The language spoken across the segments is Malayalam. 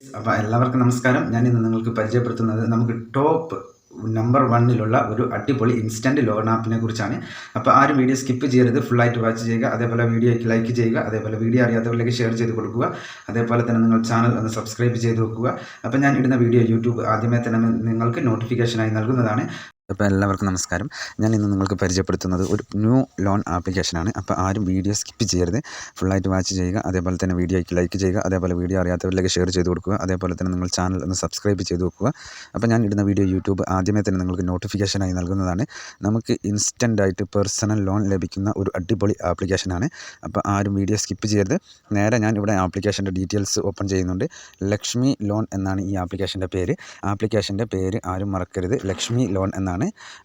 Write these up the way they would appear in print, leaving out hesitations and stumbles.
അപ്പോൾ എല്ലാവർക്കും നമസ്കാരം. ഞാൻ ഇന്ന് നിങ്ങൾക്ക് പരിചയപ്പെടുത്തുന്നത് നമുക്ക് ടോപ്പ് നമ്പർ 1 ഒരു അടിപൊളി ഇൻസ്റ്റൻറ്റ് ലോൺ ആപ്പിനെ കുറിച്ചാണ്. അപ്പോൾ ആരും വീഡിയോ സ്കിപ്പ് ചെയ്യരുത്, ഫുള്ളായിട്ട് വാച്ച് ചെയ്യുക. അതേപോലെ വീഡിയോയ്ക്ക് ലൈക്ക് ചെയ്യുക. അതേപോലെ വീഡിയോ അറിയാത്തവരിലേക്ക് ഷെയർ ചെയ്ത് കൊടുക്കുക. അതേപോലെ തന്നെ നിങ്ങൾ ചാനൽ ഒന്ന് സബ്സ്ക്രൈബ് ചെയ്ത് വെക്കുക. അപ്പോൾ ഞാൻ ഇടുന്ന വീഡിയോ യൂട്യൂബ് ആദ്യമേ തന്നെ നിങ്ങൾക്ക് നോട്ടിഫിക്കേഷനായി നൽകുന്നതാണ്. അപ്പോൾ എല്ലാവർക്കും നമസ്കാരം. ഞാൻ ഇന്ന് നിങ്ങൾക്ക് പരിചയപ്പെടുത്തുന്നത് ഒരു ന്യൂ ലോൺ ആപ്ലിക്കേഷനാണ്. അപ്പോൾ ആരും വീഡിയോ സ്കിപ്പ് ചെയ്യരുത്, ഫുള്ളായിട്ട് വാച്ച് ചെയ്യുക. അതേപോലെ തന്നെ വീഡിയോയ്ക്ക് ലൈക്ക് ചെയ്യുക. അതേപോലെ വീഡിയോ അറിയാത്തവരിലേക്ക് ഷെയർ ചെയ്ത് കൊടുക്കുക. അതേപോലെ തന്നെ നിങ്ങൾ ചാനൽ ഒന്ന് സബ്സ്ക്രൈബ് ചെയ്ത് വെക്കുക. അപ്പോൾ ഞാൻ ഇടുന്ന വീഡിയോ യൂട്യൂബ് ആദ്യമേ തന്നെ നിങ്ങൾക്ക് നോട്ടിഫിക്കേഷനായി നൽകുന്നതാണ്. നമുക്ക് ഇൻസ്റ്റൻ്റായിട്ട് പേഴ്സണൽ ലോൺ ലഭിക്കുന്ന ഒരു അടിപൊളി ആപ്ലിക്കേഷനാണ്. അപ്പോൾ ആരും വീഡിയോ സ്കിപ്പ് ചെയ്യരുത്. നേരെ ഞാൻ ഇവിടെ ആപ്ലിക്കേഷൻ്റെ ഡീറ്റെയിൽസ് ഓപ്പൺ ചെയ്യുന്നുണ്ട്. ലക്ഷ്മി ലോൺ എന്നാണ് ഈ ആപ്ലിക്കേഷൻ്റെ പേര്. ആപ്ലിക്കേഷൻ്റെ പേര് ആരും മറക്കരുത്, ലക്ഷ്മി ലോൺ എന്നാണ്.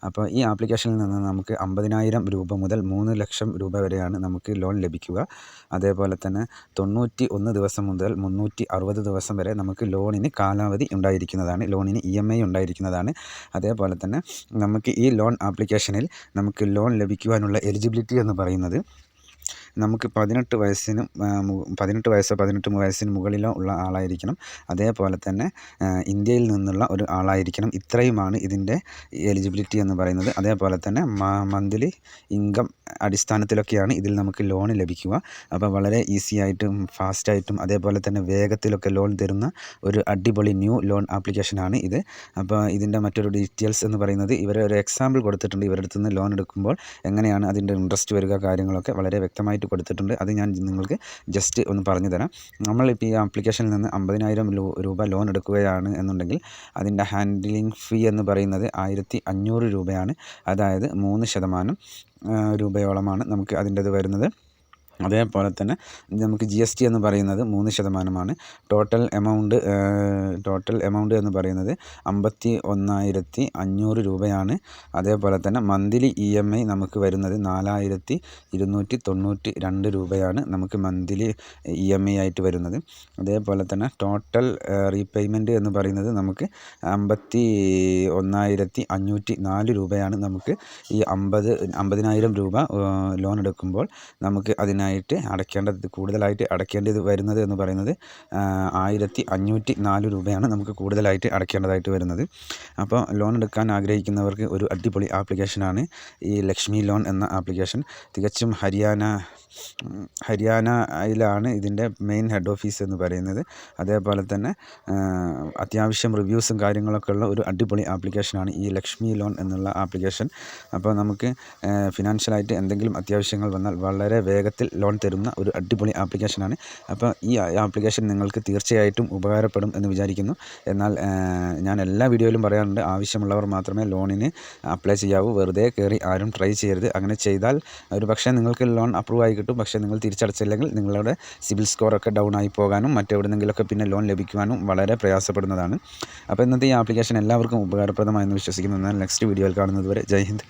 അപ്പോൾ ഈ ആപ്ലിക്കേഷനിൽ നിന്ന് നമുക്ക് 50,000 രൂപ മുതൽ 3 ലക്ഷം രൂപ വരെയാണ് നമുക്ക് ലോൺ ലഭിക്കുക. അതേപോലെ തന്നെ 91 ദിവസം മുതൽ 360 ദിവസം വരെ നമുക്ക് ലോണിന് കാലാവധി ഉണ്ടായിരിക്കുന്നതാണ്. ലോണിന് EMI ഉണ്ടായിരിക്കുന്നതാണ്. അതേപോലെ തന്നെ നമുക്ക് ഈ ലോൺ ആപ്ലിക്കേഷനിൽ നമുക്ക് ലോൺ ലഭിക്കുവാനുള്ള എലിജിബിലിറ്റി എന്ന് പറയുന്നത് നമുക്ക് 18 വയസ്സിന് 18 വയസ്സോ 18 വയസ്സിന് മുകളിലോ ഉള്ള ആളായിരിക്കണം. അതേപോലെ തന്നെ ഇന്ത്യയിൽ നിന്നുള്ള ഒരു ആളായിരിക്കണം. ഇത്രയുമാണ് ഇതിൻ്റെ എലിജിബിലിറ്റി എന്ന് പറയുന്നത്. അതേപോലെ തന്നെ മന്ത്ലി ഇൻകം അടിസ്ഥാനത്തിലൊക്കെയാണ് ഇതിൽ നമുക്ക് ലോൺ ലഭിക്കുക. അപ്പോൾ വളരെ ഈസി ആയിട്ടും ഫാസ്റ്റായിട്ടും അതേപോലെ തന്നെ വേഗത്തിലൊക്കെ ലോൺ തരുന്ന ഒരു അടിപൊളി ന്യൂ ലോൺ ആപ്ലിക്കേഷനാണ് ഇത്. അപ്പോൾ ഇതിൻ്റെ മറ്റൊരു ഡീറ്റെയിൽസ് എന്ന് പറയുന്നത് ഇവർ ഒരു എക്സാമ്പിൾ കൊടുത്തിട്ടുണ്ട്. ഇവരുടെ അടുത്ത് നിന്ന് ലോൺ എടുക്കുമ്പോൾ എങ്ങനെയാണ് അതിൻ്റെ ഇൻട്രസ്റ്റ് വരിക, കാര്യങ്ങളൊക്കെ വളരെ വ്യക്തമായിട്ട് കൊടുത്തിട്ടുണ്ട്. അത് ഞാൻ നിങ്ങൾക്ക് ജസ്റ്റ് ഒന്ന് പറഞ്ഞു തരാം. നമ്മളിപ്പോൾ ഈ ആപ്ലിക്കേഷനിൽ നിന്ന് 50,000 രൂപ ലോൺ എടുക്കുകയാണ് എന്നുണ്ടെങ്കിൽ അതിൻ്റെ ഹാൻഡ്ലിംഗ് ഫീ എന്ന് പറയുന്നത് 1,500 രൂപയാണ്. അതായത് 3% രൂപയോളമാണ് നമുക്ക് അതിൻ്റെത് വരുന്നത്. അതേപോലെ തന്നെ നമുക്ക് GST എന്ന് പറയുന്നത് 3%. ടോട്ടൽ എമൗണ്ട് എന്ന് പറയുന്നത് 51,500 രൂപയാണ്. അതേപോലെ തന്നെ മന്ത്ലി EMI നമുക്ക് വരുന്നത് 4,292 രൂപയാണ് നമുക്ക് മന്ത്ലി EMI ആയിട്ട് വരുന്നത്. അതേപോലെ തന്നെ ടോട്ടൽ റീപേയ്മെൻറ്റ് എന്ന് പറയുന്നത് നമുക്ക് 51,504 രൂപയാണ്. നമുക്ക് ഈ 50,000 രൂപ ലോൺ എടുക്കുമ്പോൾ നമുക്ക് അതിനായിട്ട് കൂടുതലായിട്ട് അടയ്ക്കേണ്ടത് വരുന്നത് എന്ന് പറയുന്നത് 1,504 രൂപയാണ് നമുക്ക് കൂടുതലായിട്ട് അടയ്ക്കേണ്ടതായിട്ട് വരുന്നത്. അപ്പോൾ ലോൺ എടുക്കാൻ ആഗ്രഹിക്കുന്നവർക്ക് ഒരു അടിപൊളി ആപ്ലിക്കേഷനാണ് ഈ ലക്ഷ്മി ലോൺ എന്ന ആപ്ലിക്കേഷൻ. തികച്ചും ഹരിയാനയിലാണ് ഇതിൻ്റെ മെയിൻ ഹെഡ് ഓഫീസ് എന്ന് പറയുന്നത്. അതേപോലെ തന്നെ അത്യാവശ്യം റിവ്യൂസും കാര്യങ്ങളൊക്കെ ഉള്ള ഒരു അടിപൊളി ആപ്ലിക്കേഷനാണ് ഈ ലക്ഷ്മി ലോൺ എന്നുള്ള ആപ്ലിക്കേഷൻ. അപ്പോൾ നമുക്ക് ഫിനാൻഷ്യലായിട്ട് എന്തെങ്കിലും അത്യാവശ്യങ്ങൾ വന്നാൽ വളരെ വേഗത്തിൽ ലോൺ തരുന്ന ഒരു അടിപൊളി ആപ്ലിക്കേഷനാണ്. അപ്പോൾ ഈ ആപ്ലിക്കേഷൻ നിങ്ങൾക്ക് തീർച്ചയായിട്ടും ഉപകാരപ്പെടും എന്ന് വിചാരിക്കുന്നു. എന്നാൽ ഞാൻ എല്ലാ വീഡിയോയിലും പറയാറുണ്ട്, ആവശ്യമുള്ളവർ മാത്രമേ ലോണിന് അപ്ലൈ ചെയ്യാവൂ. വെറുതെ കയറി ആരും ട്രൈ ചെയ്യരുത്. അങ്ങനെ ചെയ്താൽ ഒരു പക്ഷേ നിങ്ങൾക്ക് ലോൺ അപ്രൂവ് ആയി കിട്ടും. പക്ഷേ നിങ്ങൾ തിരിച്ചടച്ചില്ലെങ്കിൽ നിങ്ങളുടെ സിബിൽ സ്കോറൊക്കെ ഡൗൺ ആയി പോകാനും മറ്റെവിടെന്നെങ്കിലുമൊക്കെ പിന്നെ ലോൺ ലഭിക്കുവാനും വളരെ പ്രയാസപ്പെടുന്നതാണ്. അപ്പോൾ ഇന്നത്തെ ഈ ആപ്ലിക്കേഷൻ എല്ലാവർക്കും ഉപകാരപ്രദമായെന്ന് വിശ്വസിക്കുന്നു. എന്നാൽ നെക്സ്റ്റ് വീഡിയോയിൽ കാണുന്നത് വരെ ജയ് ഹിന്ദ്.